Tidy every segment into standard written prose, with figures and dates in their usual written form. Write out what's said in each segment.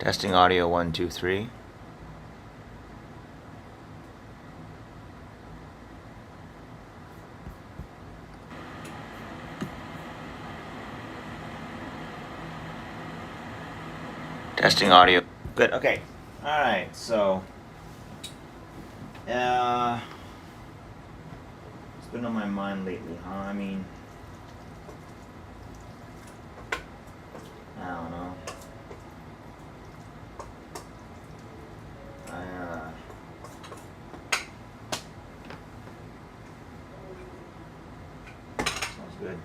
Testing audio 1, 2, 3. Testing audio. Good. Okay. All right. So, it's been on my mind lately, huh? I mean, I don't know. Sounds good.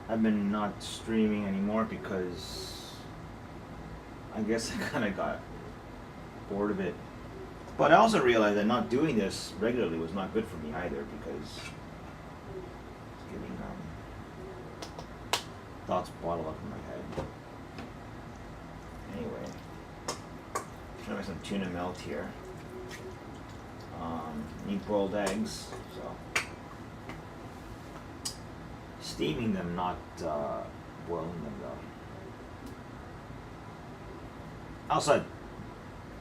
I've been not streaming anymore because I guess I kind of got bored of it. But I also realized that not doing this regularly was not good for me either, because it's getting thoughts bottle up in my head. Anyway, I'm gonna make some tuna melt here. Need boiled eggs, so steaming them, not boiling them though. Also,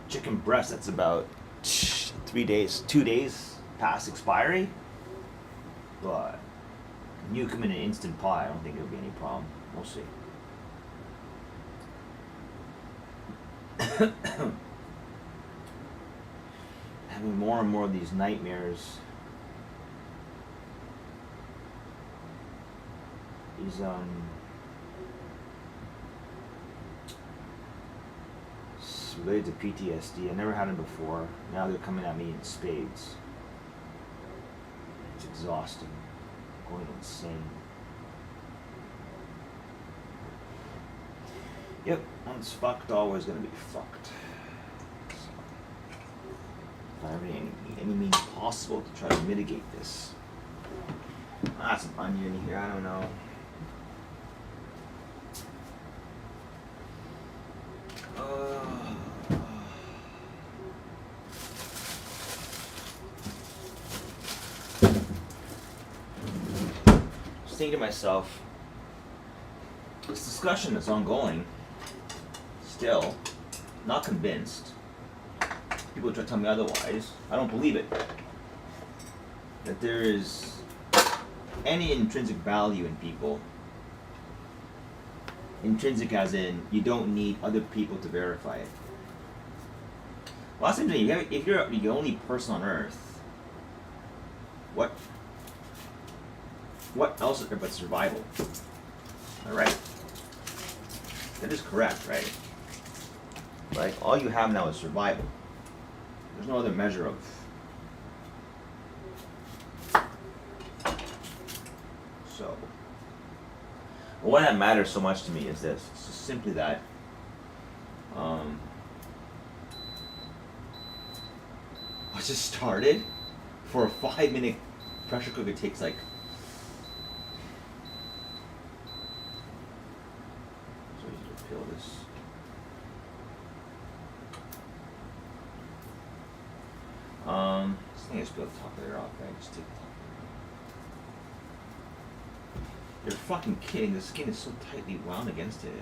chicken breast that's about 2 days past expiry, but you come in an instant pot, I don't think it'll be any problem. We'll see. Having more and more of these nightmares. These related to PTSD. I never had them before. Now they're coming at me in spades. It's exhausting. I'm going insane. Yep, once fucked, always gonna be fucked. So, if I have any means possible to try to mitigate this. Some onion here, I don't know. Thinking to myself, this discussion is ongoing. Still, not convinced. People try to tell me otherwise. I don't believe it. That there is any intrinsic value in people. Intrinsic as in, you don't need other people to verify it. Well, that's interesting. If you're the only person on Earth, what else is there but survival? Alright? That is correct, right? Like, all you have now is survival. There's no other measure of... So... Well, why that matters so much to me is this. It's just simply that... I just started. For a 5-minute pressure cooker takes like... Peel this. This thing is peel the top layer off, right? Just take the top layer. You're fucking kidding, the skin is so tightly wound against it.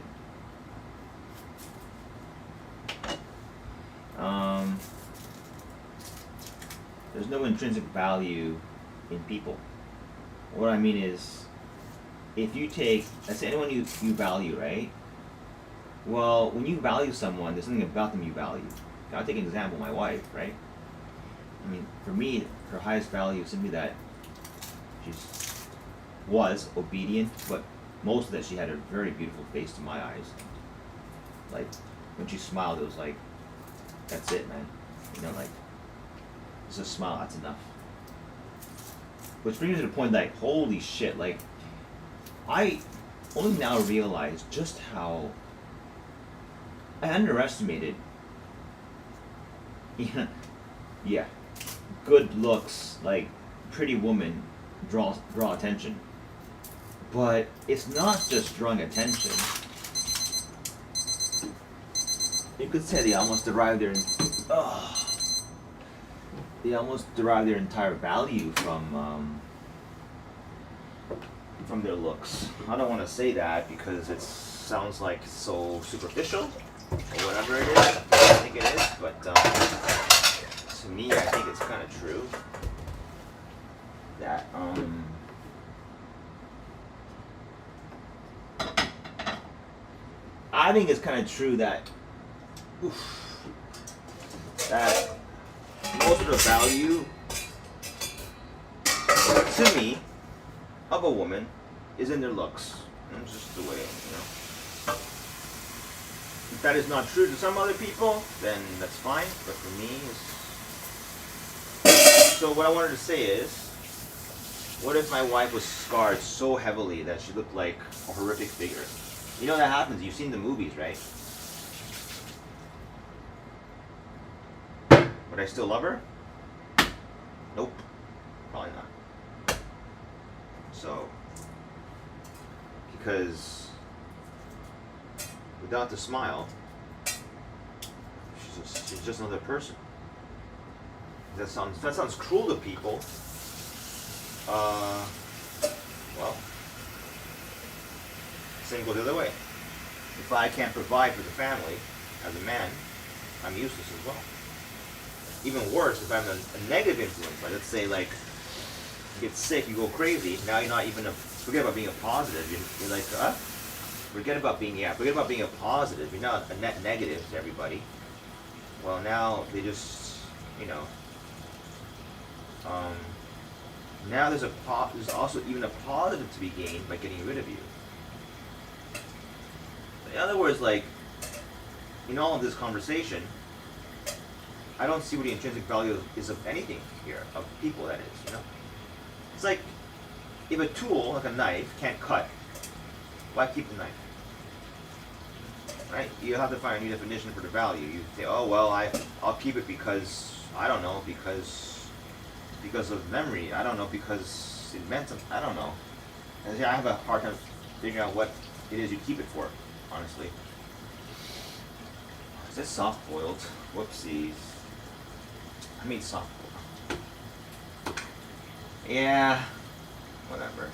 There's no intrinsic value in people. What I mean is, if you take, let's say anyone you value, right? Well, when you value someone, there's something about them you value. I'll take an example, my wife, right? I mean, for me, her highest value is simply that she was obedient, but most of that she had a very beautiful face to my eyes. Like, when she smiled, it was like, that's it, man. You know, like, just a smile, that's enough. Which brings me to the point that, holy shit, like, I only now realize just how I underestimated, yeah, good looks, like pretty woman draw attention, but it's not just drawing attention. You could say they almost derive their entire value from from their looks. I don't want to say that because it sounds like so superficial or whatever it is. I think it is, but to me, I think it's kind of true that I think it's kind of true that that most of the value to me of a woman is in their looks. It's just the way, you know. If that is not true to some other people, then that's fine. But for me, so what I wanted to say is, what if my wife was scarred so heavily that she looked like a horrific figure? You know that happens. You've seen the movies, right? Would I still love her? Nope. Probably not. So, because without the smile, she's just another person. That sounds cruel to people. Well, same goes the other way. If I can't provide for the family as a man, I'm useless as well. Even worse, if I'm a negative influence, like let's say like you get sick, you go crazy. Now you're not even forget about being a positive. You're like, forget about being a positive. You're not a net negative to everybody. Well, now they just, you know. Now there's also even a positive to be gained by getting rid of you. In other words, like in all of this conversation, I don't see what the intrinsic value is of anything here, of people, that is, you know? It's like, if a tool, like a knife, can't cut, why keep the knife? Right? You have to find a new definition for the value. You say, oh, well, I'll keep it because, I don't know, because of memory. I don't know, because it meant something. I don't know. And I have a hard time figuring out what it is you keep it for, honestly. Is this soft-boiled? Whoopsies. I mean soft-boiled. Yeah, whatever.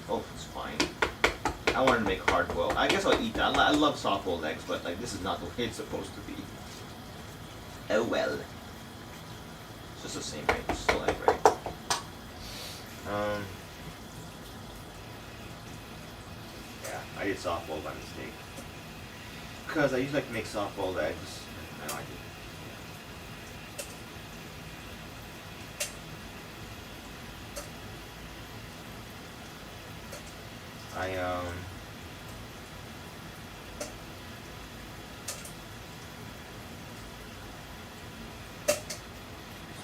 Oh, it's fine. I wanted to make hard-boiled. I guess I'll eat that. I love soft-boiled eggs, but like this is not the way it's supposed to be. Oh well. It's just the same, right? It's still egg, right? Yeah, I did soft-boiled by mistake. Because I usually like to make soft-boiled eggs. No, I didn't. I'm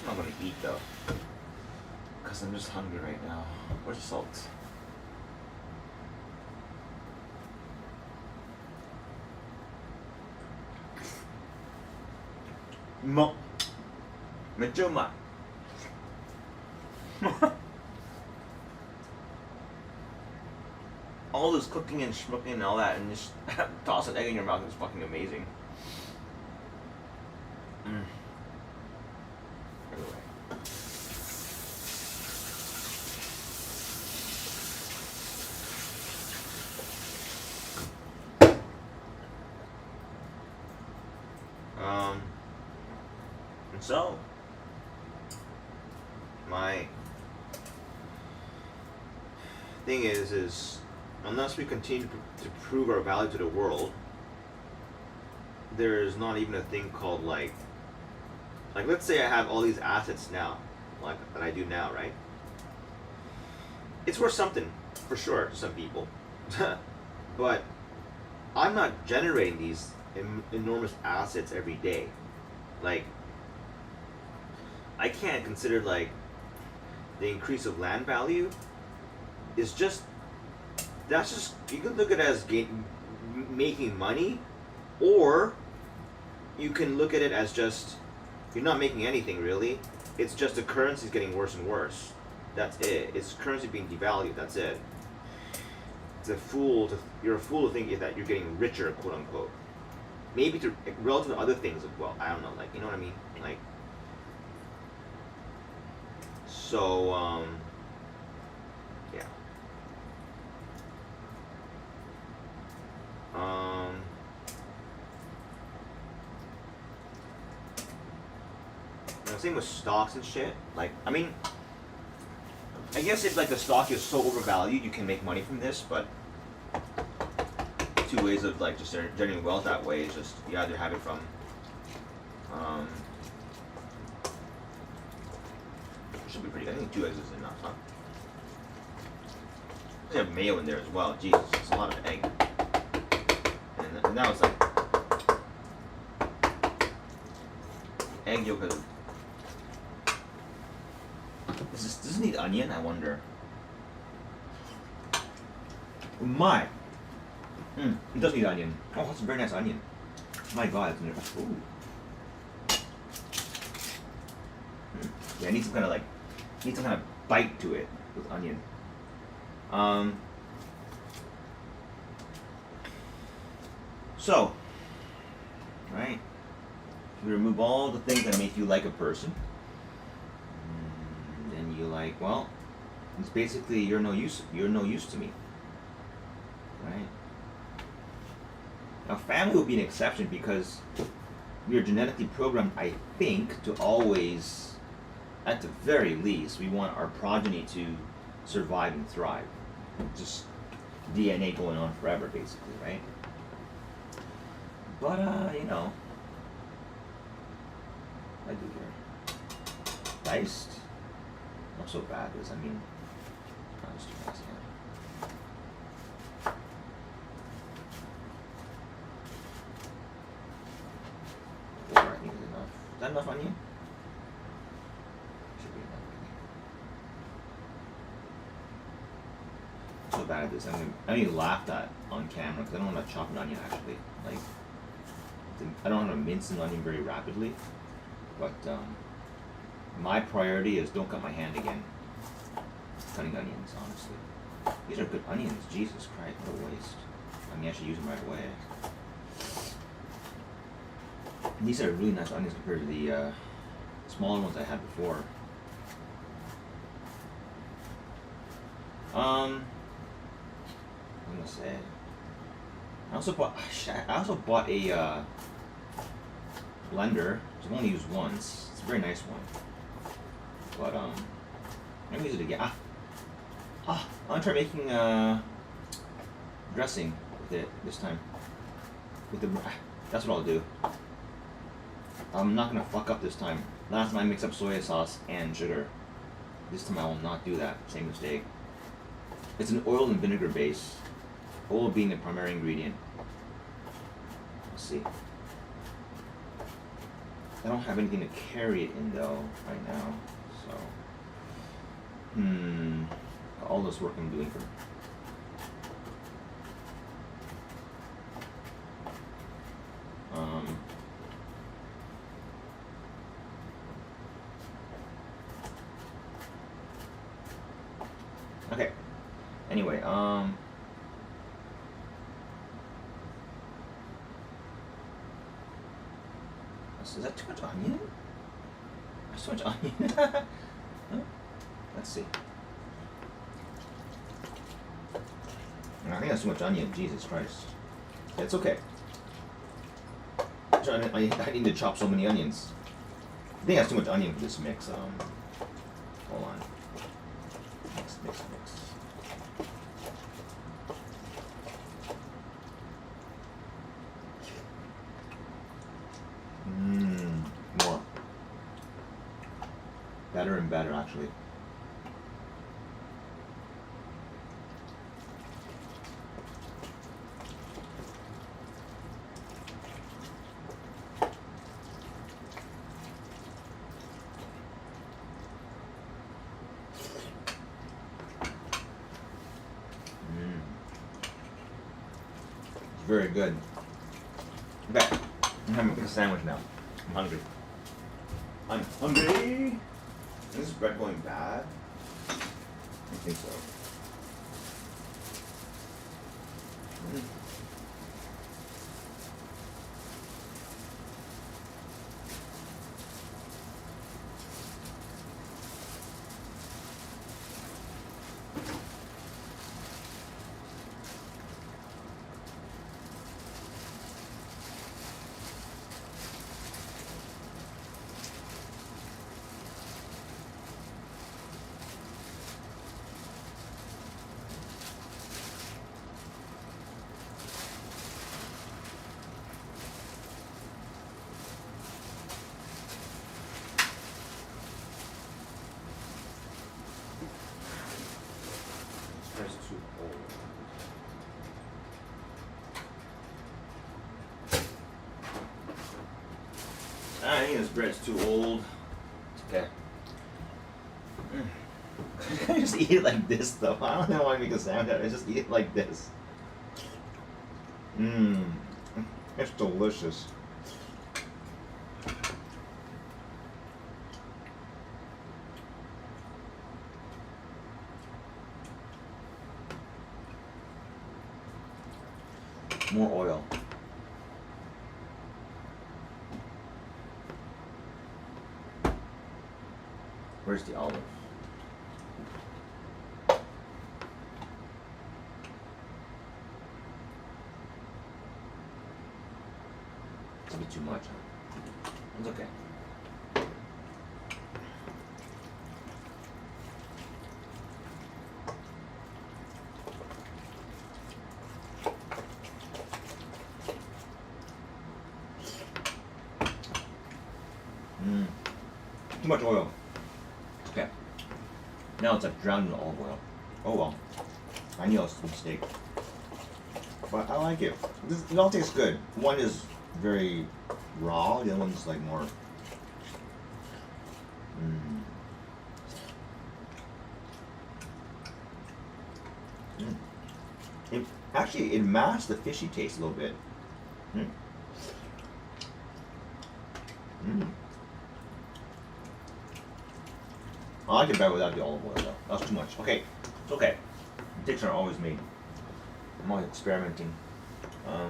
not gonna eat though, because I'm just hungry right now. Where's the salt? medyo ma. All this cooking and schmooking and all that, and just toss an egg in your mouth is fucking amazing. Anyway. And so, my thing is unless we continue to prove our value to the world, there is not even a thing called like let's say I have all these assets now, like that I do now, right? It's worth something for sure to some people, but I'm not generating these enormous assets every day. Like, I can't consider like the increase of land value is just, that's just, you can look at it as making money, or you can look at it as just, you're not making anything really. It's just the currency's getting worse and worse. That's it. It's currency being devalued. That's it. You're a fool to think that you're getting richer, quote unquote. Maybe relative to other things as well. I don't know. Like, you know what I mean? Like, so yeah. Same with stocks and shit. Like, I mean, I guess if like the stock is so overvalued, you can make money from this. But two ways of like just generating wealth that way is just you either have it from should be pretty good. I think 2 eggs is enough, huh? They have mayo in there as well. Jesus, it's a lot of egg. And now it's like egg yolk. Does this need onion? I wonder. My. It does need onion. Oh, that's a very nice onion. My God, it's ooh. Yeah, it needs some kind of bite to it with onion. So, right? You remove all the things that make you like a person. Then you like, well, it's basically you're no use to me. Right? Now family will be an exception because we are genetically programmed, I think, to always, at the very least, we want our progeny to survive and thrive. Just DNA going on forever, basically, right? But, you know, I do here. Diced. Not so bad, because, I mean, not just too nice, yeah. Four, I think, is enough. Is that enough onion? Should be enough. So bad at this. I need to laugh at on camera because I don't want to chop an onion actually. Like, I don't want to mince an onion very rapidly. But my priority is don't cut my hand again. Cutting onions, honestly. These are good onions. Jesus Christ, what a waste. I mean, I should use them right away. And these are really nice onions compared to the smaller ones I had before. I'm gonna say. I also bought a blender, which I've only used once. It's a very nice one. But I'm gonna use it again. I'm gonna try making dressing with it this time. That's what I'll do. I'm not gonna fuck up this time. Last time I mixed up soy sauce and sugar. This time I will not do that. Same mistake. It's an oil and vinegar base. Oil being the primary ingredient. Let's see. I don't have anything to carry it in though right now. So all this work I'm doing for okay. Anyway, is that too much onion? That's too much onion. Huh? Let's see. I think that's too much onion. Jesus Christ. It's okay. I need to chop so many onions. I think that's too much onion for this mix. Hold on. Mix. More. Better and better, actually. Very good. Okay, I'm having a sandwich now. I'm hungry. Is this bread going bad? I think so. bread's too old. It's okay. I just eat it like this though. I don't know why I make a sandwich. I just eat it like this. It's delicious. More oil. Where's the olive? It's a bit too much, huh? It's okay. Too much oil. Okay. Now it's like drowned in olive oil. Oh well. I knew it was a mistake. But I like it. It all tastes good. One is very raw, the other one's like more. It masks the fishy taste a little bit. I like it better without the olive oil though. That's too much. Okay, it's okay. Mistakes are always made. I'm always experimenting. For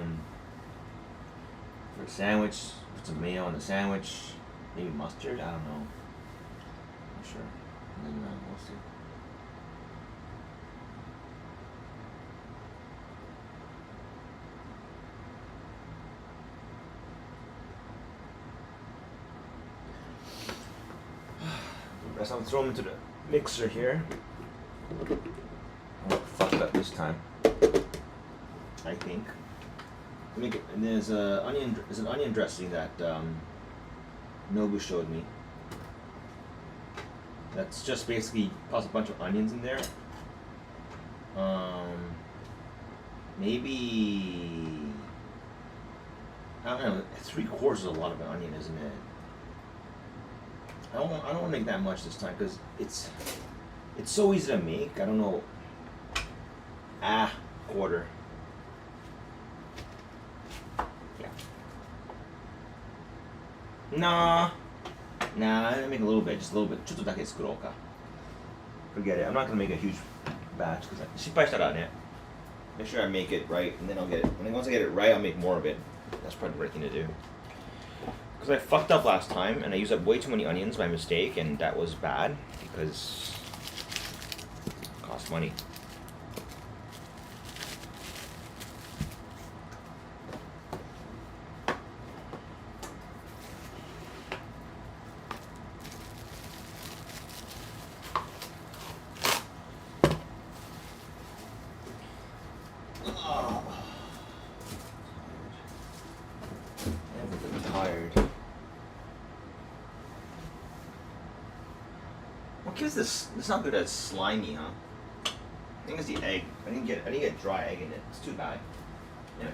a sandwich, put some mayo on the sandwich. Maybe mustard. I don't know. Not sure. Maybe not. We'll see. Guess I'll throw them into the mixer here. I won't fuck it up this time. I think. Make it, and there's an onion dressing that Nobu showed me. That's just basically toss a bunch of onions in there. Maybe I don't know. 3/4 is a lot of an onion, isn't it? I don't want to make that much this time because it's so easy to make. I don't know. Quarter. Yeah. Nah, I make a little bit, just a little bit. ちょっとだけ作ろうか. Forget it. I'm not gonna make a huge batch because 失敗したらね. Make sure I make it right, and then I'll get it. Once I get it right, I'll make more of it. That's probably the right thing to do. Because I fucked up last time and I used up way too many onions by mistake, and that was bad because it cost money. What gives this? It's not good as slimy, huh? I think it's the egg. I didn't get dry egg in it. It's too bad. Yeah.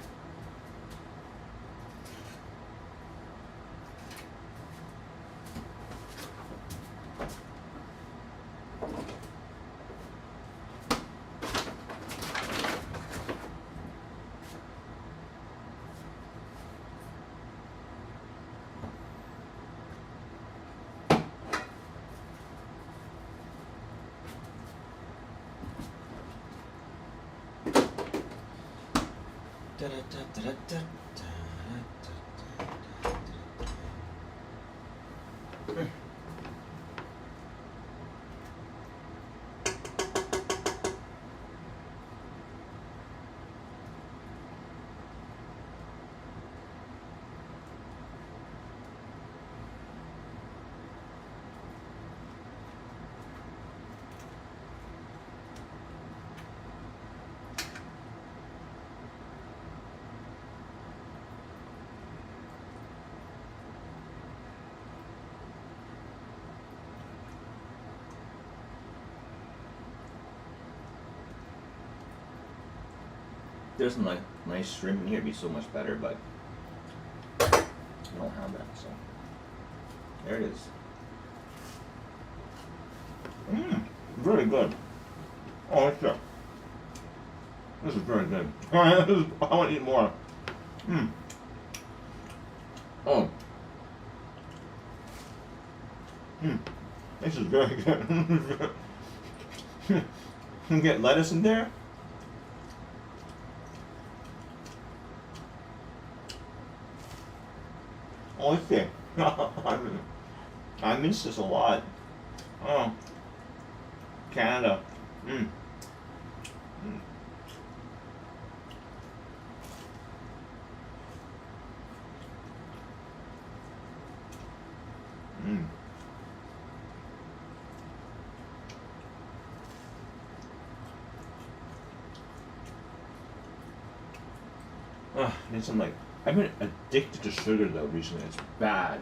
There's some nice shrimp in here. It'd be so much better, but I don't have that, so. There it is. Very good. Oh, shit. This is very good. I want to eat more. Oh. This is very good. You get lettuce in there. Oh, okay. I miss this a lot. Oh. Canada. Mm. Need some like. I've been addicted to sugar though recently. It's bad.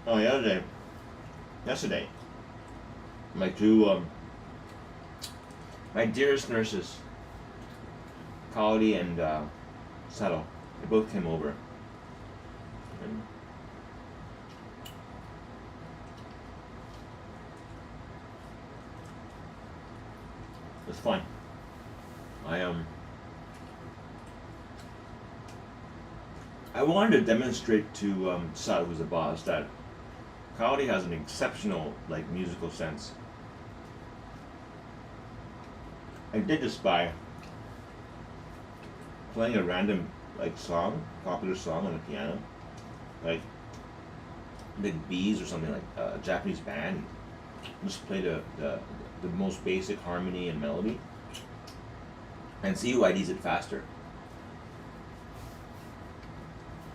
Oh, yesterday, my two, my dearest nurses, Kaori and Sato, they both came over. And it was fun. I wanted to demonstrate to Sato, who's the boss, that Kaori has an exceptional musical sense. I did this by playing a random popular song on the piano, like Bees or something, like a Japanese band. Just play the most basic harmony and melody, and see who IDs it faster.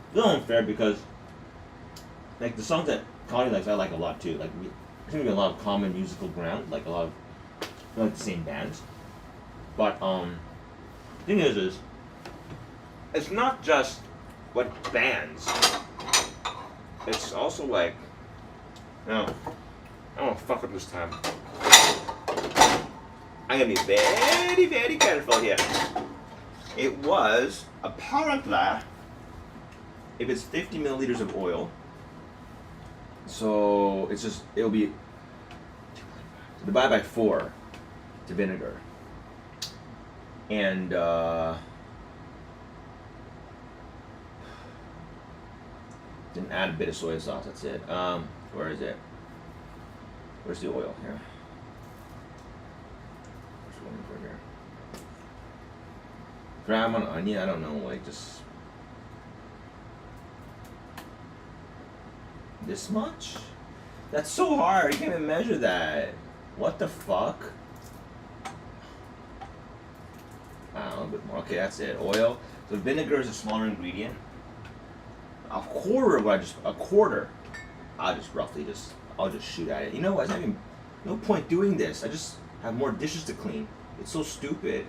It's a little unfair because the songs that Connie likes, I like a lot too. We seem to be a lot of common musical ground, a lot of the same bands. But the thing is it's not just what bands. It's also no, I don't fuck up this time. I'm gonna be very, very careful here. It was apparently, if it's 50 milliliters of oil. So it'll be divide by 4 to vinegar, and then add a bit of soy sauce. That's it. Where is it? Where's the oil here? Which one is here? Gram on onion. I don't know. Just. This much? That's so hard. You can't even measure that. What the fuck? A little bit more. Okay, that's it. Oil. So vinegar is a smaller ingredient. A quarter. I'll just shoot at it. You know what? There's not even no point doing this. I just have more dishes to clean. It's so stupid.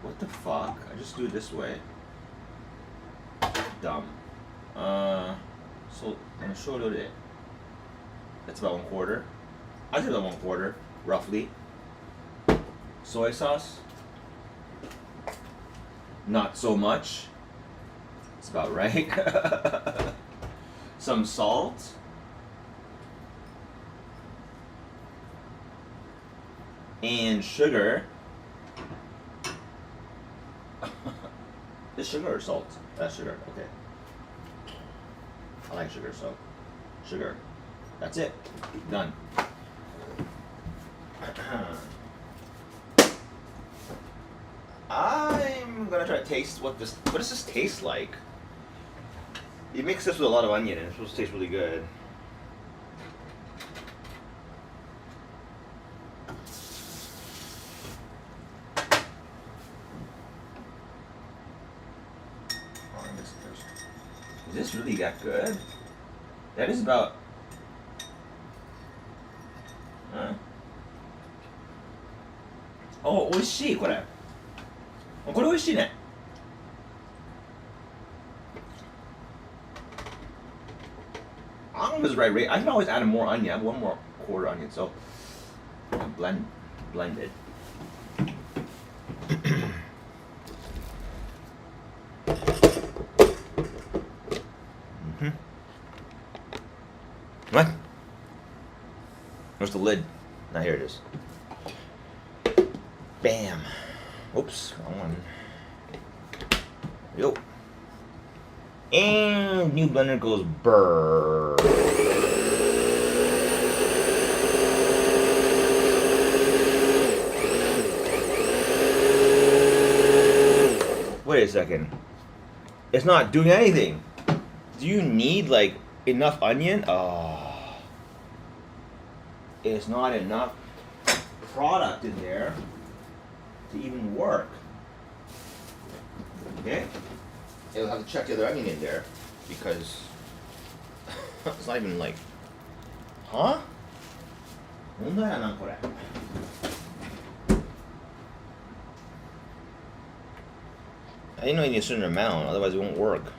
What the fuck? I just do it this way. Dumb. So I'm sure it. That's about 1/4. I'll say about 1/4, roughly. Soy sauce. Not so much. It's about right. Some salt. And sugar. Is sugar or salt? That's sugar. Okay. I like sugar, so sugar. That's it. Done. I'm gonna try to taste what does this taste like? You mix this with a lot of onion and it's supposed to taste really good. be that good. That is about... Oh, 美味しいこれ。これ美味しいね。Onion was right rate. I can always add more onion. I have one more quarter onion, so blend it. What? Where's the lid? Now here it is. Bam. Oops, wrong one. Yo. And new blender goes brrr. Wait a second. It's not doing anything. Do you need like enough onion? Oh. It's not enough product in there to even work. Okay? You'll have to check the other onion in there because it's not even like, huh? 問題だなこれ。I didn't know you need a certain amount, otherwise it won't work.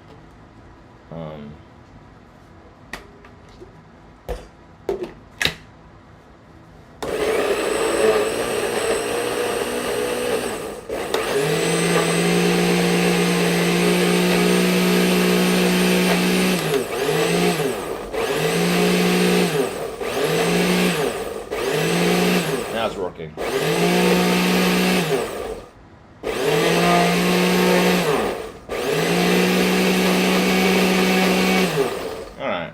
Now it's working. Alright.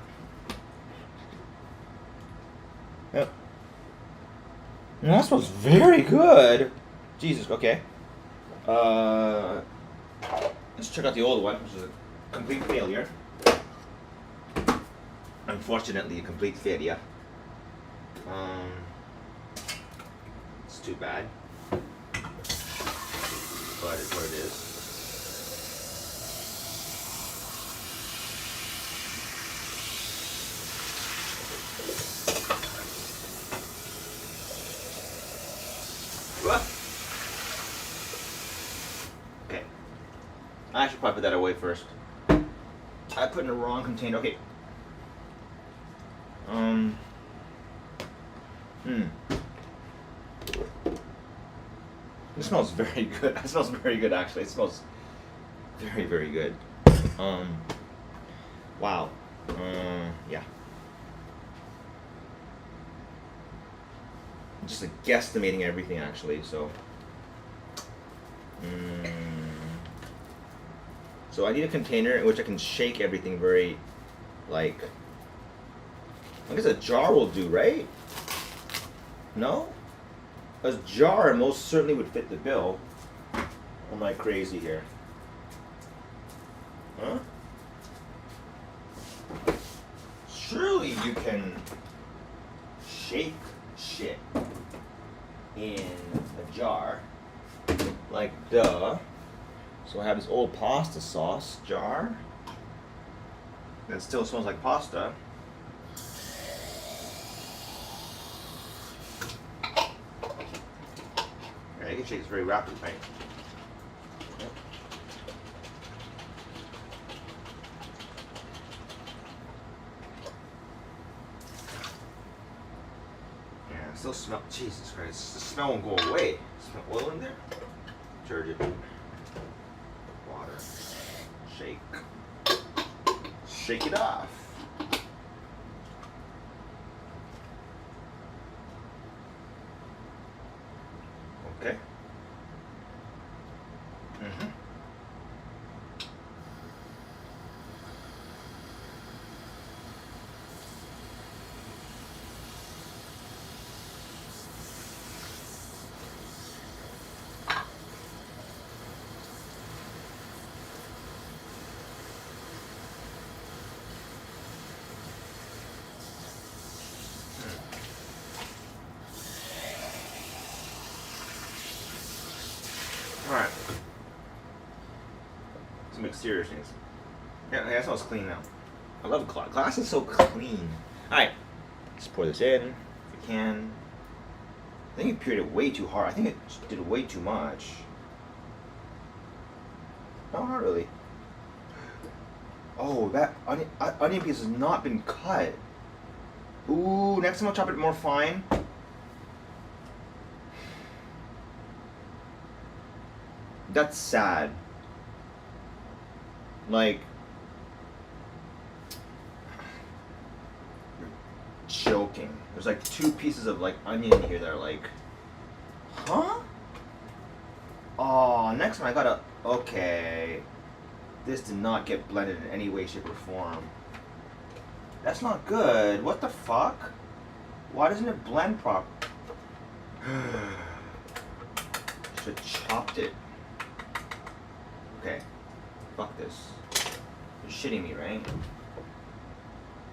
Yep. Well, that smells very good. Jesus, okay. Let's check out the old one, which is a complete failure. Unfortunately, a complete failure. It's too bad. But it's what it is. Okay. I should probably put that away first. I put in the wrong container. Okay. It smells very good. It smells very good actually. It smells very, very good. Wow. Yeah. I'm just like guesstimating everything actually, so. So I need a container in which I can shake everything very, like, I guess a jar will do, right? No? A jar most certainly would fit the bill. Or am I crazy here? Huh? Surely you can shake shit in a jar. Like duh. So I have this old pasta sauce jar that still smells like pasta. Yeah, you can shake this very rapidly, right? Yeah, it still smell. Jesus Christ, the smell won't go away. Smell oil in there? Detergent. Water. Shake. Shake it off. Okay. Alright. Some exterior things. Yeah, that smells clean now. I love glass. Glass is so clean. Alright, let's pour this in if we can. I think it poured it way too hard. I think it did way too much. No, not really. Oh, that onion piece has not been cut. Ooh, next time I'll chop it more fine. That's sad. Like, you're joking. There's like 2 pieces of like onion in here that are like, huh? Oh, next one I gotta, okay. This did not get blended in any way, shape, or form. That's not good. What the fuck? Why doesn't it blend properly? Should have chopped it. Okay. Fuck this. You're shitting me, right?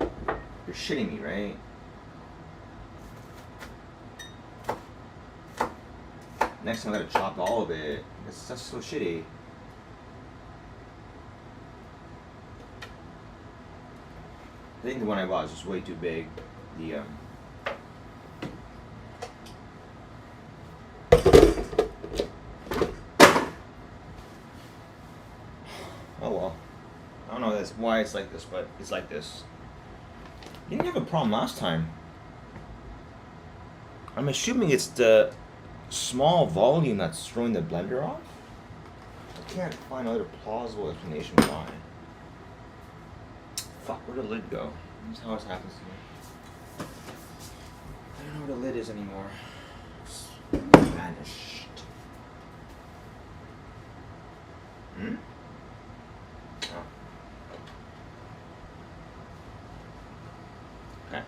You're shitting me, right? Next time I gotta chop all of it. That's so shitty. I think the one I bought is just way too big. The oh well. I don't know why it's like this, but it's like this. You didn't have a problem last time. I'm assuming it's the small volume that's throwing the blender off. I can't find another plausible explanation why. Fuck, where'd the lid go? This is how this happens to me. I don't know where the lid is anymore. It's vanished. Hmm? Oh. Okay.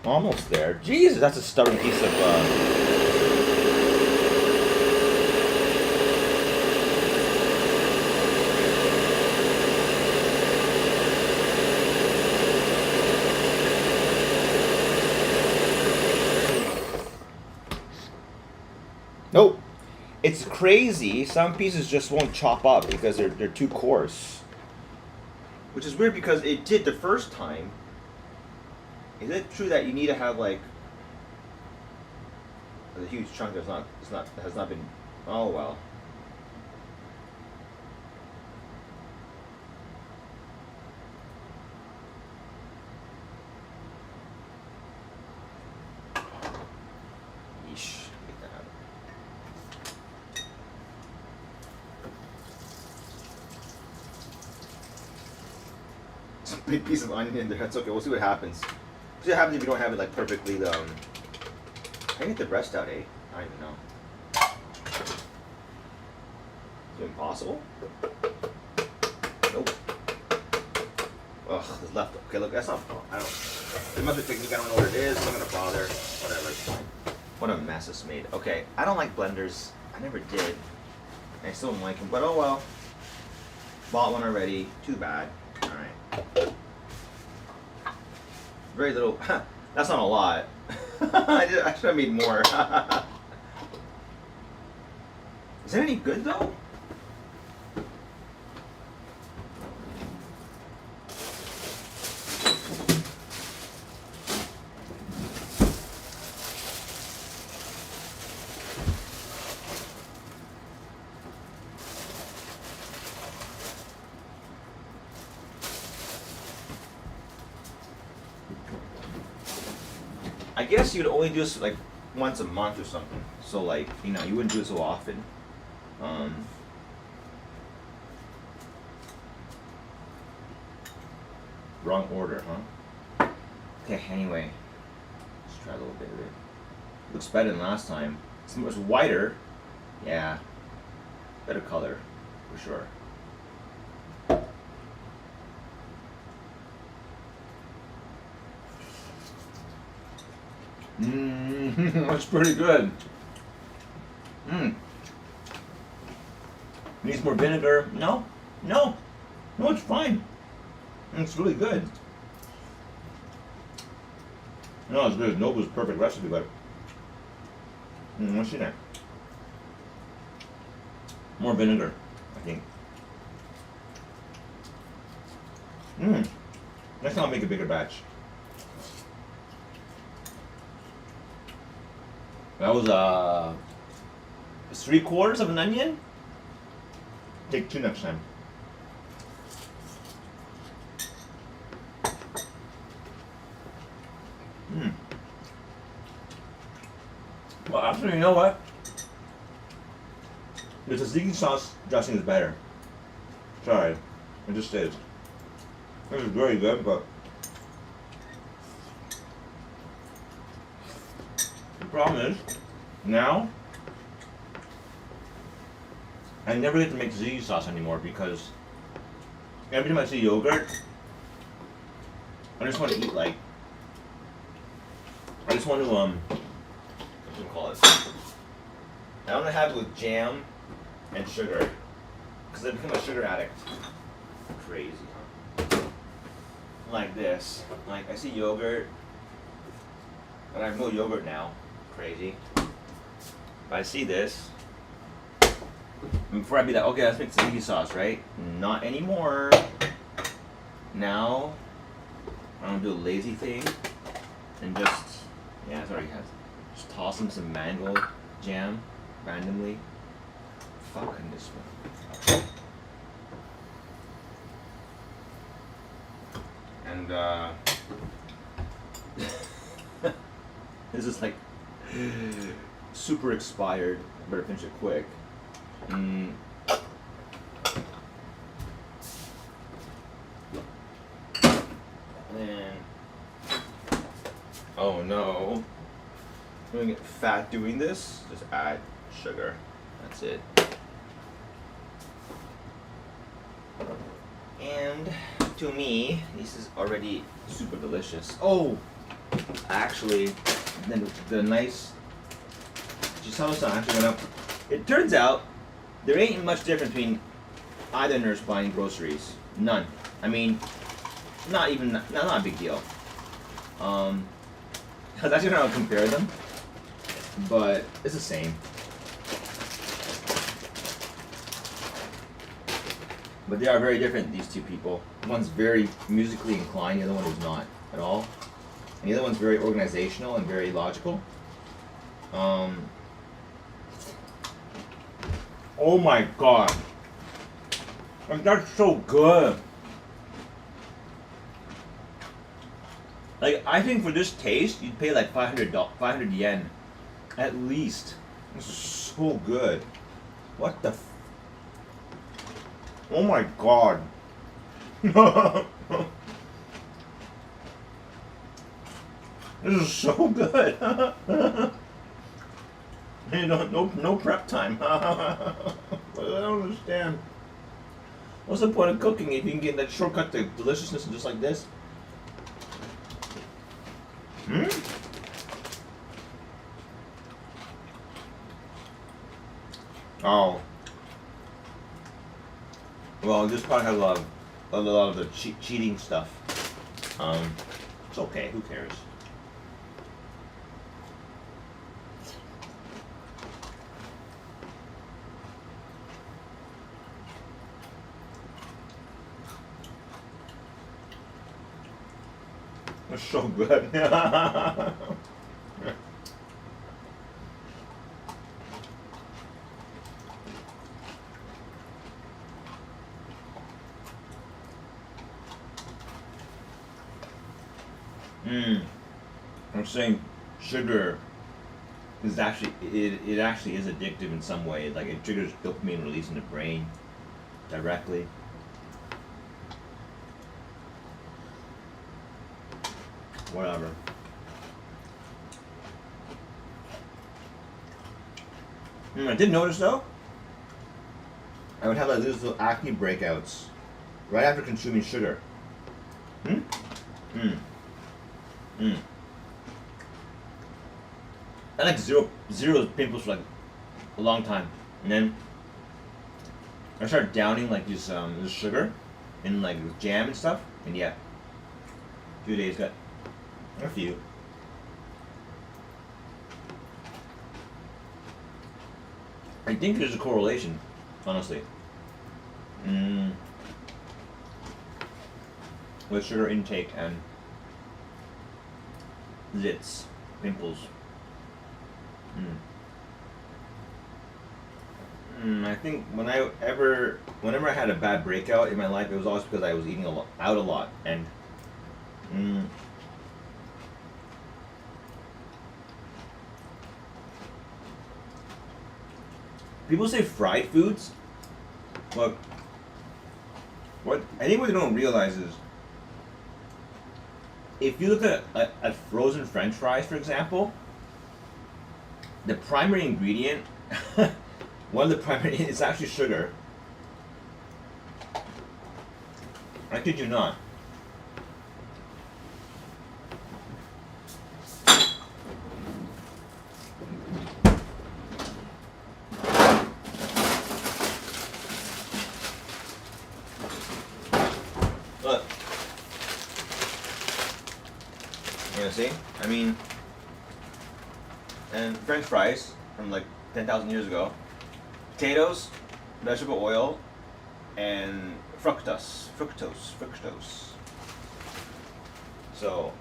Almost there. Jesus, that's a stubborn piece of Nope. It's crazy. Some pieces just won't chop up because they're too coarse. Which is weird because it did the first time. Is it true that you need to have like a huge chunk has not been, oh well. Yeesh, get that out. Some big piece of onion in there. That's okay. We'll see what happens. See what happens if you don't have it like perfectly. How do you get the breast out, eh? I don't even know. Is it impossible? Nope. Ugh, there's left. Okay, look, that's not. I don't. It must be technique. I don't know what it is. I'm not gonna bother. Whatever, it's fine. What a mess it's made. Okay, I don't like blenders. I never did. I still don't like them, but oh well. Bought one already. Too bad. All right. Very little. That's not a lot. I should have made more. Is it any good though? I guess you'd only do this like once a month or something. So like, you know, you wouldn't do it so often. Wrong order, huh? Okay, anyway. Let's try a little bit of it. Looks better than last time. It's much whiter. Yeah. Better color, for sure. That's pretty good. Needs more vinegar? No, No, no, it's fine. It's really good. No, it's good. Nova's perfect recipe, but what's in there? More vinegar, I think. Next time I'll make a bigger batch. That was 3/4 of an onion. Take 2 next time. Well, actually, you know what? The tzatziki sauce dressing is better. Sorry, it just is. This is very good, but the problem is, now, I never get to make tzatziki sauce anymore because every time I see yogurt, I just want to eat like, I just want to, what do you call it? I want to have it with jam and sugar, because I become a sugar addict. Crazy, huh? Like this. Like, I see yogurt, but I have no yogurt now. Crazy. If I see this, before I'd be like, okay, let's make tzatziki sauce, right? Not anymore. Now, I'm gonna do a lazy thing and just, yeah, it's already has. Just toss in some mango jam randomly. Fucking this one. And this is like super expired. Better finish it quick. And then, oh no, I'm gonna get fat doing this. Just add sugar. That's it. And to me, this is already super delicious. Oh, actually, then the nice Jisama-san actually went up. It turns out there ain't much difference between either nurse buying groceries. None. I mean, not a big deal. I was actually trying to compare them, but it's the same. But they are very different, these two people. One's very musically inclined, the other one is not at all. And the other one's very organizational and very logical. Oh my god. Like, that's so good. Like, I think for this taste, you'd pay like 500 yen. At least. This is so good. What the f... Oh my god. This is so good. You know, no prep time. I don't understand. What's the point of cooking if you can get that shortcut to deliciousness just like this? Oh. Well, this probably has a lot of the cheating stuff. It's okay. Who cares? It's so good. I'm saying sugar is actually it actually is addictive in some way. Like, it triggers dopamine release in the brain directly. Whatever. I did notice though, I would have like these little acne breakouts right after consuming sugar. I had like zero pimples for like a long time, and then I started downing like this sugar and like jam and stuff, and yeah, 2 days got a few. I think there's a correlation, honestly, with sugar intake and zits, pimples. I think whenever I had a bad breakout in my life, it was always because I was eating out a lot, and people say fried foods. Look, what they don't realize is, if you look at frozen French fries, for example, the primary ingredient, one of the primary, is actually sugar. I kid you not. Look. You know, see? I mean, and French fries from like 10,000 years ago. Potatoes, vegetable oil, and fructose. So,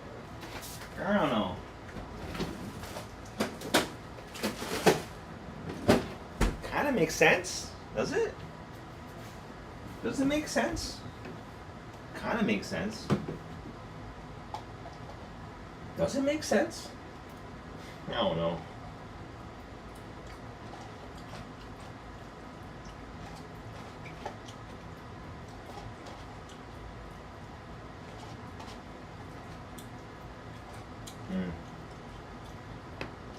I don't know. Kind of makes sense, does it? Does it make sense? Kind of makes sense. Does it make sense? I don't know.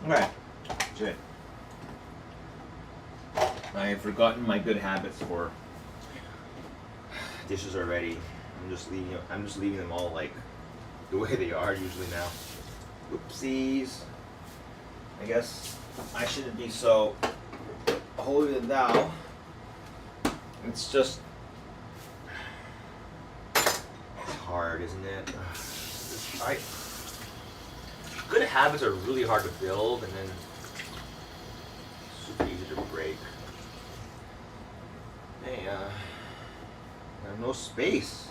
Okay. Shit. I have forgotten my good habits for dishes already. I'm just leaving them all like the way they are usually now. Oopsies. I guess I shouldn't be so holier than thou. It's just it's hard, isn't it? Good habits are really hard to build, and then super easy to break. Hey, I have no space.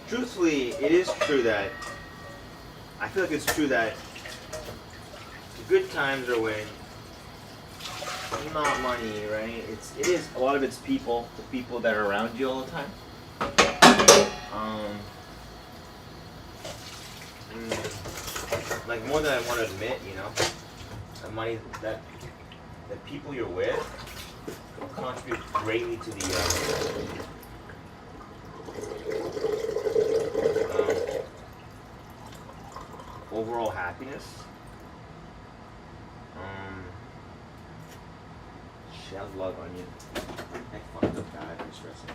Truthfully, it is true that I feel like it's true that the good times are when not money, right? It is a lot of it's people, the people that are around you all the time. Like more than I want to admit, you know, the money that the people you're with contribute greatly to the overall happiness. Shelled log onion. I fucked up bad espresso.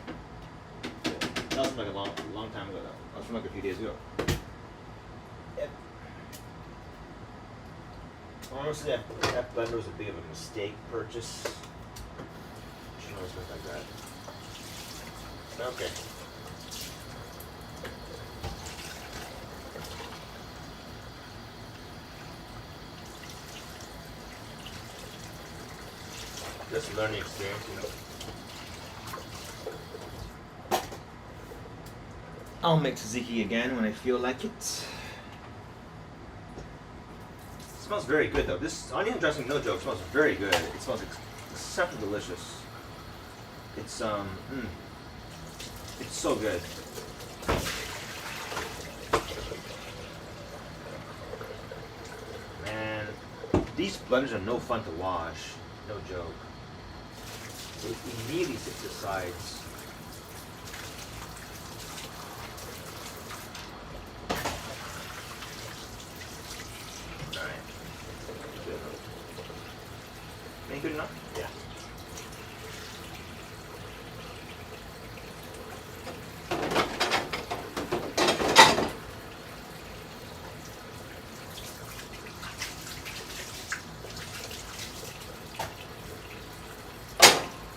That was from like a long time ago though. That was from like a few days ago. Yep. Honestly, that blender was a bit of a mistake purchase. Shouldn't always look like that. Okay. Just a learning experience, you know. I'll make tzatziki again when I feel like it. smells very good though. This onion dressing, no joke, smells very good. It smells exceptionally delicious. It's so good. Man, these blenders are no fun to wash. No joke. They immediately stick to the sides. Alright. Good. Ain't good enough? Yeah.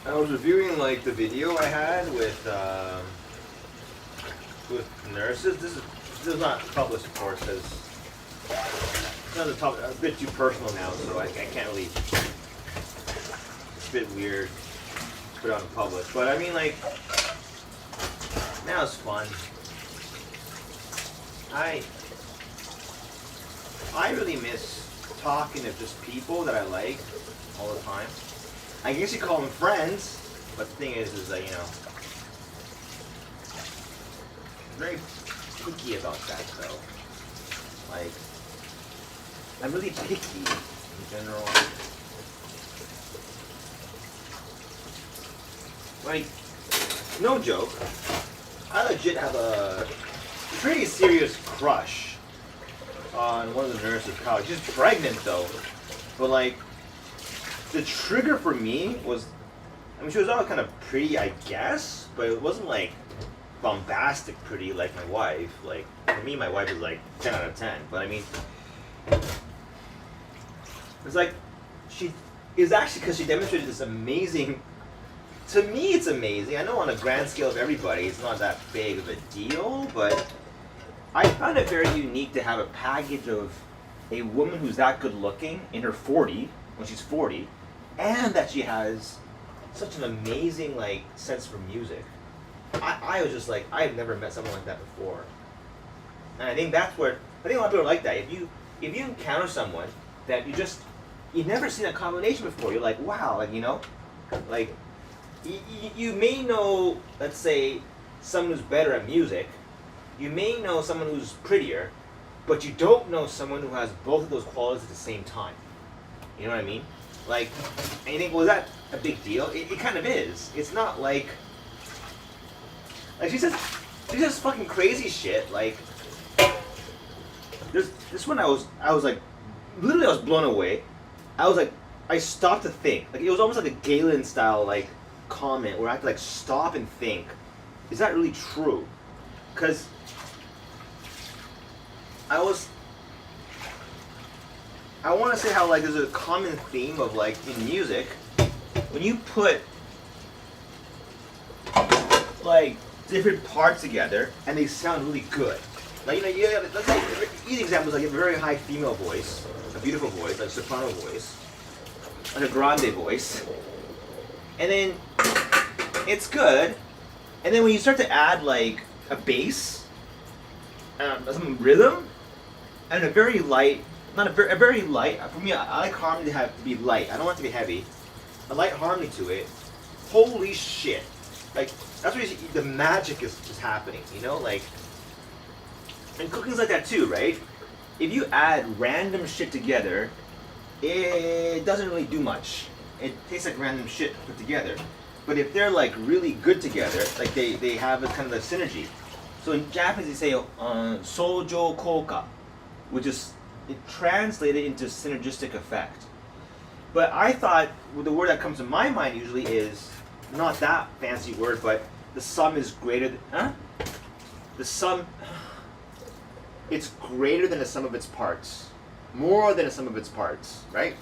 I was reviewing like the video I had with nurses. This is not published, of course, because it's not a bit too personal now, so I can't really. It's a bit weird to put out in public, but I mean, like, now it's fun. I really miss talking to just people that I like all the time. I guess you call them friends, but the thing is that, you know, I'm very picky about that, though. Like, I'm really picky in general. Like, no joke, I legit have a pretty serious crush on one of the nurses' college. She's pregnant, though, but like, the trigger for me was, I mean, she was all kind of pretty, I guess, but it wasn't like bombastic pretty like my wife. Like, for me, my wife is like 10 out of 10. But I mean, it's like, it's actually because she demonstrated this amazing, to me it's amazing. I know on a grand scale of everybody, it's not that big of a deal, but I found it very unique to have a package of a woman who's that good looking in her 40, when she's 40, and that she has such an amazing like sense for music. I was just like, I had never met someone like that before, and I think that's where I think a lot of people are like that. If you encounter someone that you've never seen a combination before, you're like, wow, like, you know, like you may know, let's say, someone who's better at music, you may know someone who's prettier, but you don't know someone who has both of those qualities at the same time. You know what I mean? Like, and you think, well, is that a big deal? It kind of is. It's not like she says fucking crazy shit. Like, this one I was like, literally I was blown away. I was like, I stopped to think. Like, it was almost like a Galen style like comment where I had to like stop and think, is that really true? Because I want to say how like there's a common theme of like in music, when you put like different parts together and they sound really good. Like, you know, let's say easy example is like a very high female voice, a beautiful voice, like a soprano voice, like a grande voice, and then it's good, and then when you start to add like a bass, some rhythm, and a very light. A very light. For me, I like harmony to be light. I don't want it to be heavy. A light harmony to it. Holy shit! Like, that's where you see the magic is happening. You know, like, and cooking's like that too, right? If you add random shit together, it doesn't really do much. It tastes like random shit put together. But if they're like really good together, like they have a kind of a synergy. So in Japanese they say sojo koka, which is it translated into synergistic effect. But I thought the word that comes to my mind usually is not that fancy word, but the sum is greater than, the sum, it's greater than the sum of its parts. More than the sum of its parts, right?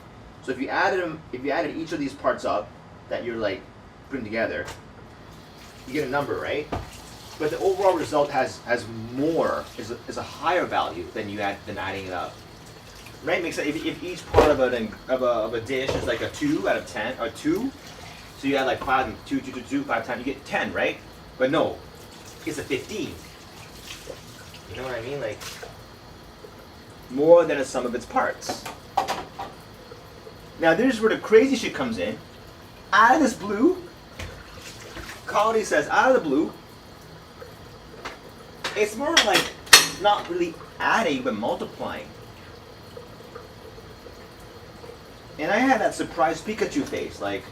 So if you added each of these parts up that you're like putting together, you get a number, right? But the overall result has more, is a higher value than adding it up. Right? Makes sense. If each part of a dish is like a 2 out of 10, or 2, so you add like 5 and 2, 5 times, you get 10, right? But no, it's a 15. You know what I mean? Like, more than a sum of its parts. Now this is where the crazy shit comes in. Out of this blue, Colony says, out of the blue, it's more like not really adding but multiplying. And I had that surprised Pikachu face, like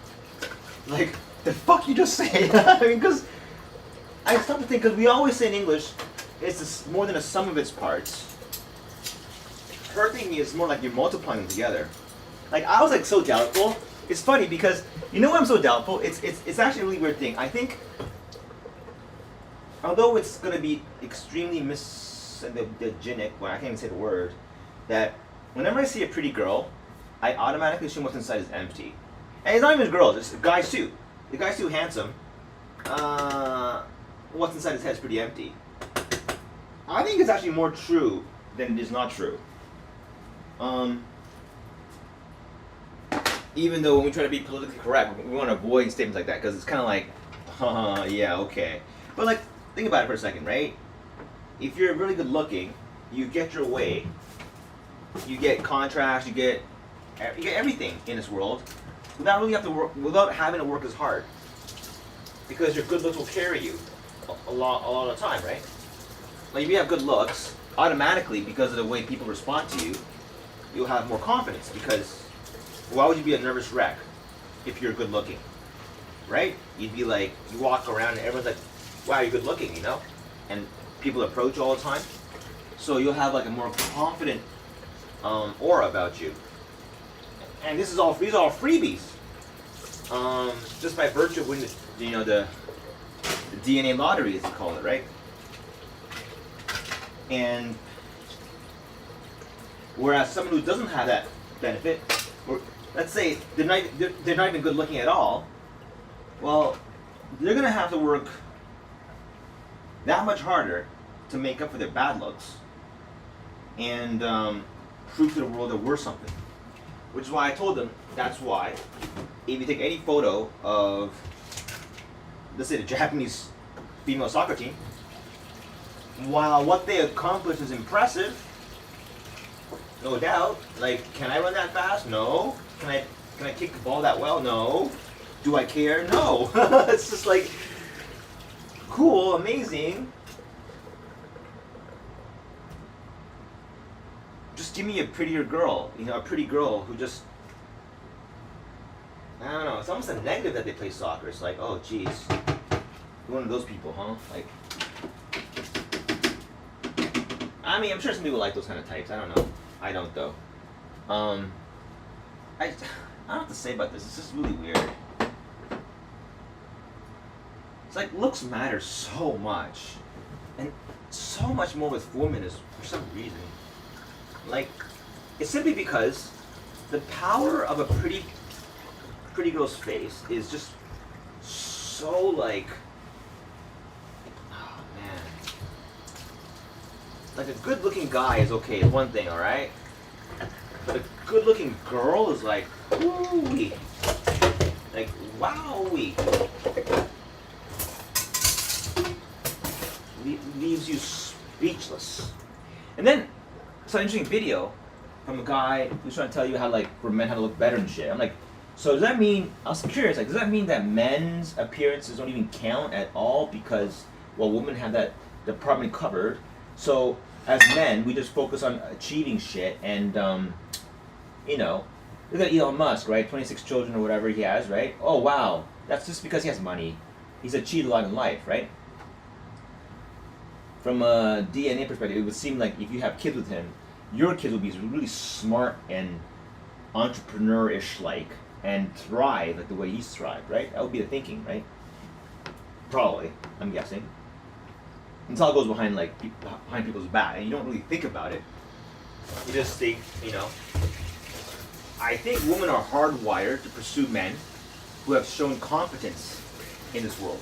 the fuck you just say? I mean, because I stopped to think, because we always say in English, it's more than a sum of its parts. Her thinking is more like you're multiplying them together. Like I was like so doubtful. It's funny because you know why I'm so doubtful? It's actually a really weird thing. I think, although it's gonna be extremely misogynist, well I can't even say the word, that whenever I see a pretty girl, I automatically assume what's inside is empty. And it's not even girls, it's guys too. The guy's too handsome. What's inside his head is pretty empty. I think it's actually more true than it is not true. Even though when we try to be politically correct, we want to avoid statements like that because it's kind of like, yeah, okay. But like, think about it for a second, right? If you're really good looking, you get your way. You get contrast, you get everything in this world without really without having to work as hard. Because your good looks will carry you a lot of the time, right? Like if you have good looks, automatically because of the way people respond to you, you'll have more confidence because why would you be a nervous wreck if you're good looking, right? You'd be like, you walk around and everyone's like, wow, you're good looking, you know? And people approach you all the time. So you'll have like a more confident aura about you. And these are all freebies. Just by virtue of winning the DNA lottery, as they call it, right? And whereas someone who doesn't have that benefit, or let's say they're not even good looking at all, well, they're gonna have to work that much harder to make up for their bad looks and prove to the world they're worth something. Which is why I told them that's why if you take any photo of, let's say, the Japanese female soccer team, while what they accomplished is impressive, no doubt. Like, can I run that fast? No. Can I kick the ball that well? No. Do I care? No. It's just like cool, amazing. Just give me a prettier girl, a pretty girl who just, I don't know, it's almost a negative that they play soccer. It's like, oh geez, you're one of those people, huh? Like, I mean, I'm sure some people like those kind of types. I don't know. I don't though. I don't know what to say about this. It's just really weird. It's like looks matter so much, and so much more with women is for some reason. Like, it's simply because the power of a pretty girl's face is just so like, oh man. Like a good-looking guy is okay, it's one thing, all right. But a good-looking girl is like, woo-wee, like wow-wee. Leaves you speechless. And then saw an interesting video from a guy who's trying to tell you how like for men how to look better and shit. I'm like, so does that mean? I was curious. Like, does that mean that men's appearances don't even count at all because women have that department covered? So as men, we just focus on achieving shit and look at Elon Musk, right? 26 children or whatever he has, right? Oh wow, that's just because he has money. He's achieved a lot in life, right? From a DNA perspective, it would seem like if you have kids with him, your kids will be really smart and entrepreneur-ish like, and thrive like the way he's thrived, right? That would be the thinking, right? Probably, I'm guessing. It's all goes behind behind people's back, and you don't really think about it. You just think, I think women are hardwired to pursue men who have shown competence in this world.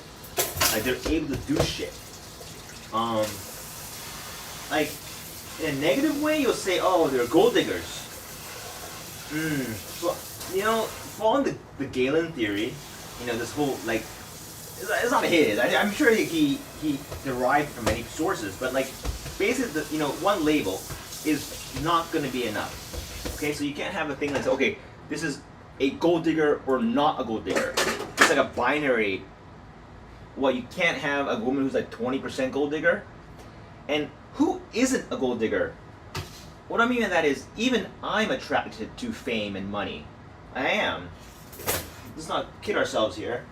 Like they're able to do shit. Like, in a negative way, you'll say, oh, they're gold diggers. Well, following the Galen theory, this whole, like, it's not his. I'm sure he derived from many sources, but, like, basically, one label is not going to be enough. Okay, so you can't have a thing that's, okay, this is a gold digger or not a gold digger. It's like a binary. Well, you can't have a woman who's like 20% gold digger. And who isn't a gold digger? What I mean by that is, even I'm attracted to fame and money. I am. Let's not kid ourselves here.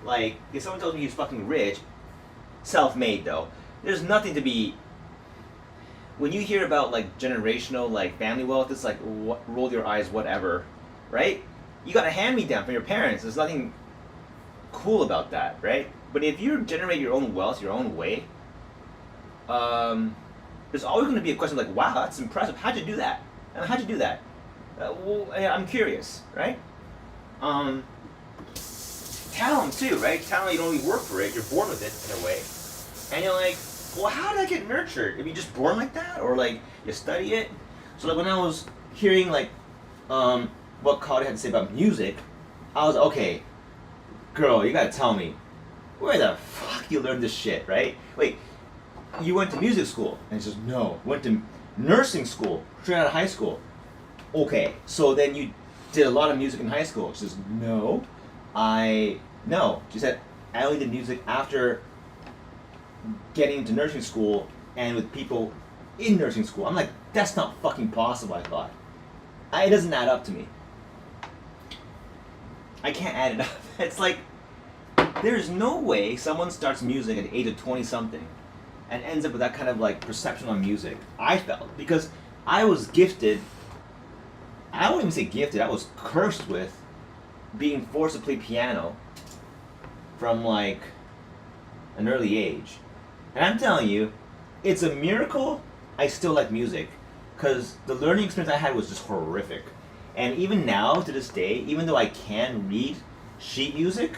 Like, if someone tells me he's fucking rich, self-made though, there's nothing to be. When you hear about like generational like family wealth, it's like roll your eyes, whatever, right? You got a hand-me-down from your parents. There's nothing cool about that, right? But if you generate your own wealth your own way, there's always going to be a question like, wow, that's impressive. How'd you do that? And how'd you do that? Well, I'm curious, right? Talent too, right? Talent, you don't really work for it. You're born with it in a way. And you're like, well, how did I get nurtured? Are you just born like that? Or like, you study it? So like when I was hearing like, what Carter had to say about music, I was, okay, girl, you gotta tell me, where the fuck you learned this shit, right? Wait, you went to music school? And he says, no. Went to nursing school, straight out of high school. Okay, so then you did a lot of music in high school. She says, no. No. She said, I only did music after getting into nursing school and with people in nursing school. I'm like, that's not fucking possible, I thought. It doesn't add up to me. I can't add it up. It's like, there's no way someone starts music at the age of 20-something and ends up with that kind of like perception on music. I felt, because I was gifted, I wouldn't even say gifted, I was cursed with being forced to play piano from like an early age. And I'm telling you, it's a miracle I still like music, because the learning experience I had was just horrific. And even now, to this day, even though I can read sheet music,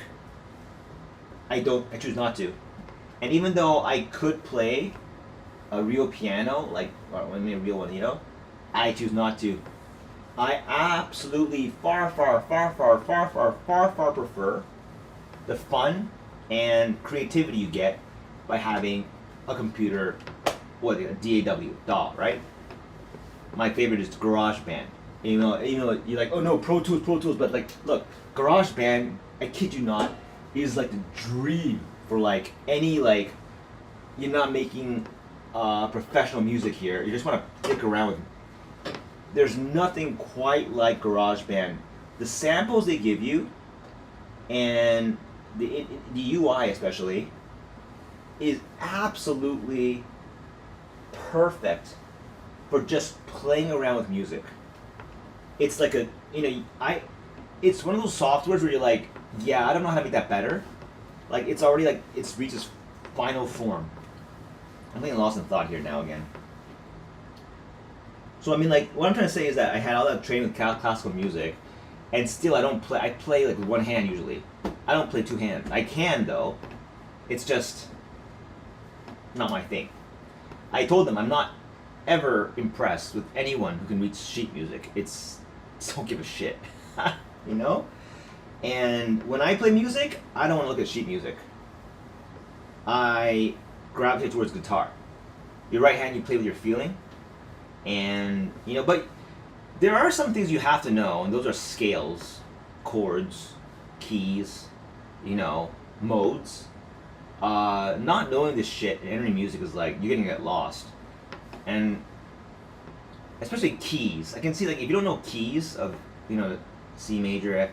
I choose not to. And even though I could play a real piano, like, or I mean a real one, you know, I choose not to. I absolutely far prefer the fun and creativity you get by having a computer, a DAW, right? My favorite is GarageBand. You know, you're like, oh no, Pro Tools, but like, look, GarageBand, I kid you not, is like the dream for like any like, you're not making professional music here, you just want to dick around with. There's nothing quite like GarageBand. The samples they give you, and the UI especially, is absolutely perfect for just playing around with music. It's like a, it's one of those softwares where you're like, yeah, I don't know how to make that better. Like, it's already like, it's reached its final form. I'm getting lost in thought here now again. So I mean, like, what I'm trying to say is that I had all that training with classical music, and still I play like with one hand usually. I don't play two hands. I can though. It's just not my thing. I told them I'm not ever impressed with anyone who can read sheet music. Don't give a shit, you know? And when I play music, I don't want to look at sheet music. I gravitate towards guitar. Your right hand, you play with your feeling. And, but there are some things you have to know, and those are scales, chords, keys, modes. Not knowing this shit in entering music is like, you're gonna get lost. And especially keys. I can see, like, if you don't know keys of, C major, F,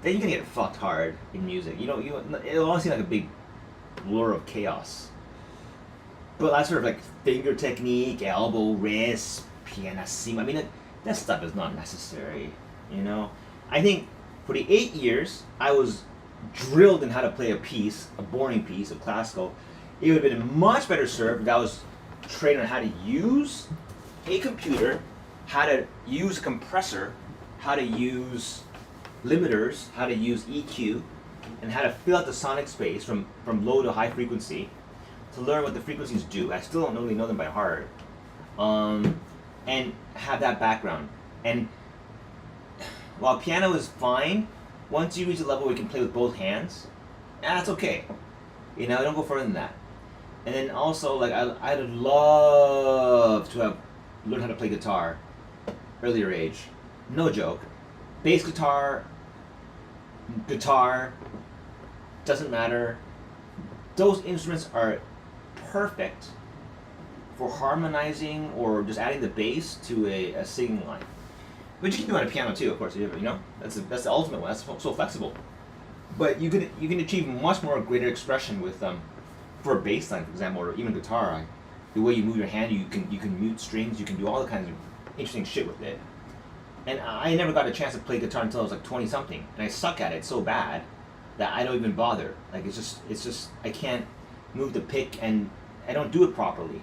then you're gonna get fucked hard in music. It'll all seem like a big blur of chaos. But that sort of like finger technique, elbow, wrist, pianissimo, I mean, that stuff is not necessary, I think for the 8 years I was drilled in how to play a boring piece of classical. It would have been much better served if I was trained on how to use a computer, how to use a compressor, how to use limiters, how to use EQ, and how to fill out the sonic space from low to high frequency to learn what the frequencies do. I still don't really know them by heart. And have that background. And while piano is fine, once you reach a level where you can play with both hands, that's okay. Don't go further than that. And then also, like, I'd love to have learned how to play guitar earlier age. No joke. Bass guitar, doesn't matter. Those instruments are perfect for harmonizing or just adding the bass to a singing line. But you can do it on a piano too, of course. You know, that's the ultimate one. That's so flexible. But you can achieve much more greater expression with for a bass line, for example, or even guitar. The way you move your hand, you can mute strings. You can do all the kinds of interesting shit with it. And I never got a chance to play guitar until I was like 20 something, and I suck at it so bad that I don't even bother. Like it's just I can't move the pick, and I don't do it properly.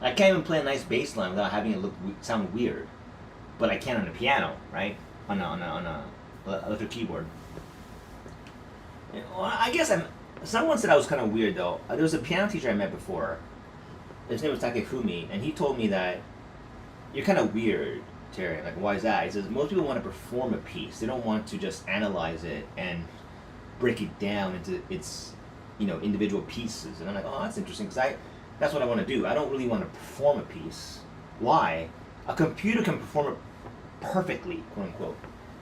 I can't even play a nice bass line without having it sound weird. But I can on a piano, right? On a electric keyboard. Well, I guess someone said I was kind of weird though. There was a piano teacher I met before. His name was Takefumi, and he told me that you're kind of weird, Terry. Like, why is that? He says most people want to perform a piece. They don't want to just analyze it and break it down into its, individual pieces. And I'm like, oh, that's interesting, because that's what I want to do. I don't really want to perform a piece. Why? A computer can perform it perfectly, quote unquote.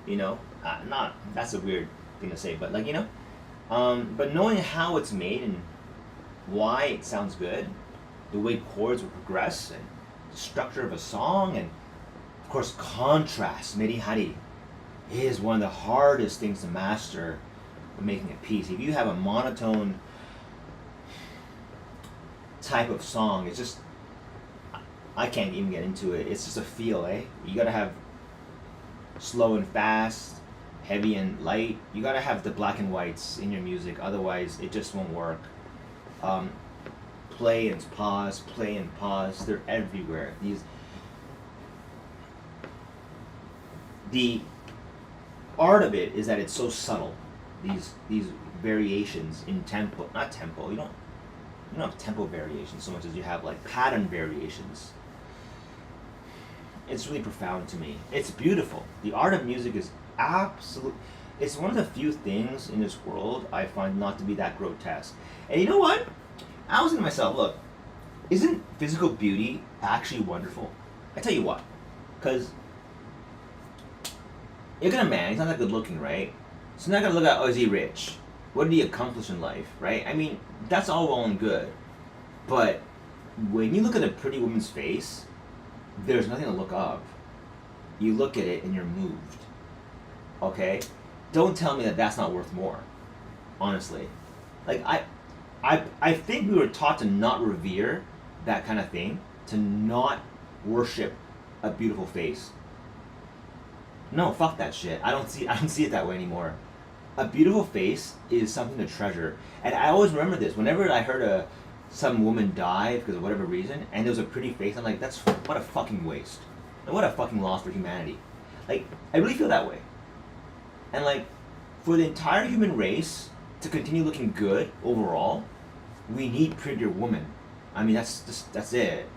Not that's a weird thing to say, but but knowing how it's made and why it sounds good, the way chords will progress, and the structure of a song, and of course contrast, merihari, is one of the hardest things to master when making a piece. If you have a monotone type of song, it's just, I can't even get into it. It's just a feel, eh? You gotta have slow and fast, heavy and light. You gotta have the black and whites in your music, otherwise it just won't work. Play and pause, they're everywhere. The art of it is that it's so subtle. These variations in tempo, not tempo, you don't have tempo variations so much as you have like pattern variations. It's really profound to me. It's beautiful. The art of music is it's one of the few things in this world I find not to be that grotesque. And you know what? I was thinking to myself, look, isn't physical beauty actually wonderful? I tell you what, because you look at a man, he's not that good looking, right? So now I gotta look at, is he rich? What did he accomplish in life, right? I mean, that's all well and good. But when you look at a pretty woman's face, there's nothing to look up. You look at it and you're moved. Okay? Don't tell me that that's not worth more. Honestly. Like, I think we were taught to not revere that kind of thing, to not worship a beautiful face. No, fuck that shit. I don't see it that way anymore. A beautiful face is something to treasure. And I always remember this. Whenever I heard some woman die because of whatever reason, and there was a pretty face, I'm like, what a fucking waste. And what a fucking loss for humanity. Like, I really feel that way. And like, for the entire human race to continue looking good overall, we need prettier women. I mean, that's it.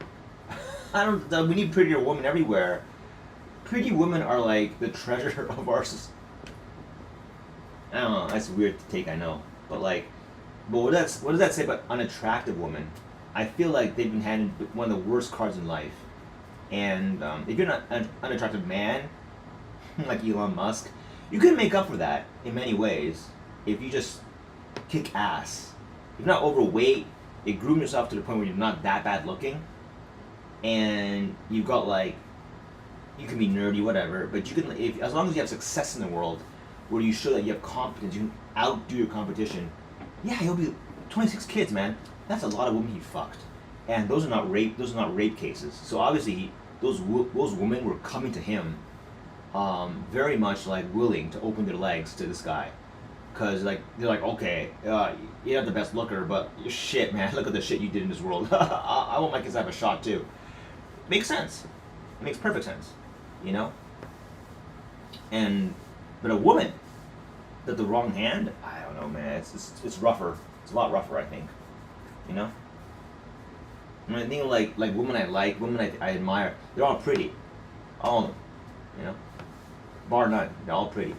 We need prettier women everywhere. Pretty women are like the treasure of our society. I don't know, that's weird to take, I know. But what does that say about unattractive women? I feel like they've been handed one of the worst cards in life. And if you're not an unattractive man, like Elon Musk, you can make up for that in many ways if you just kick ass. If you're not overweight, you groom yourself to the point where you're not that bad looking, and you've got you can be nerdy, whatever, but you can, as long as you have success in the world, where you show that you have competence, you can outdo your competition. Yeah, he'll be 26 kids, man. That's a lot of women he fucked, and those are not rape cases. So obviously, those women were coming to him, very much willing to open their legs to this guy, because they're like, okay, you're not the best looker, but shit, man, look at the shit you did in this world. I want my kids to have a shot too. Makes sense. It makes perfect sense, But a woman, that the wrong hand, I don't know, man. It's rougher. It's a lot rougher, I think. When I think like women women I admire, they're all pretty, all of them, bar none. They're all pretty,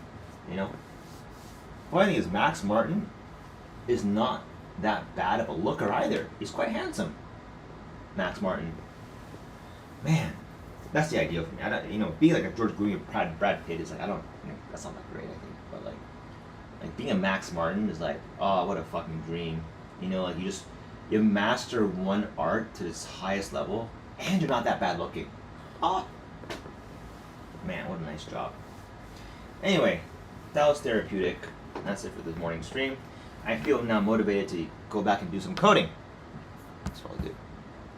Funny thing is, Max Martin is not that bad of a looker either. He's quite handsome. Max Martin, man, That's the ideal for me. I don't, being like a George Clooney or Brad Pitt is like, I don't, that's not that great, I think. But like being a Max Martin is like, oh, what a fucking dream. Like you master one art to its highest level, and you're not that bad looking. Oh, man, what a nice job. Anyway, that was therapeutic. That's it for this morning stream. I feel now motivated to go back and do some coding. That's what I'll do.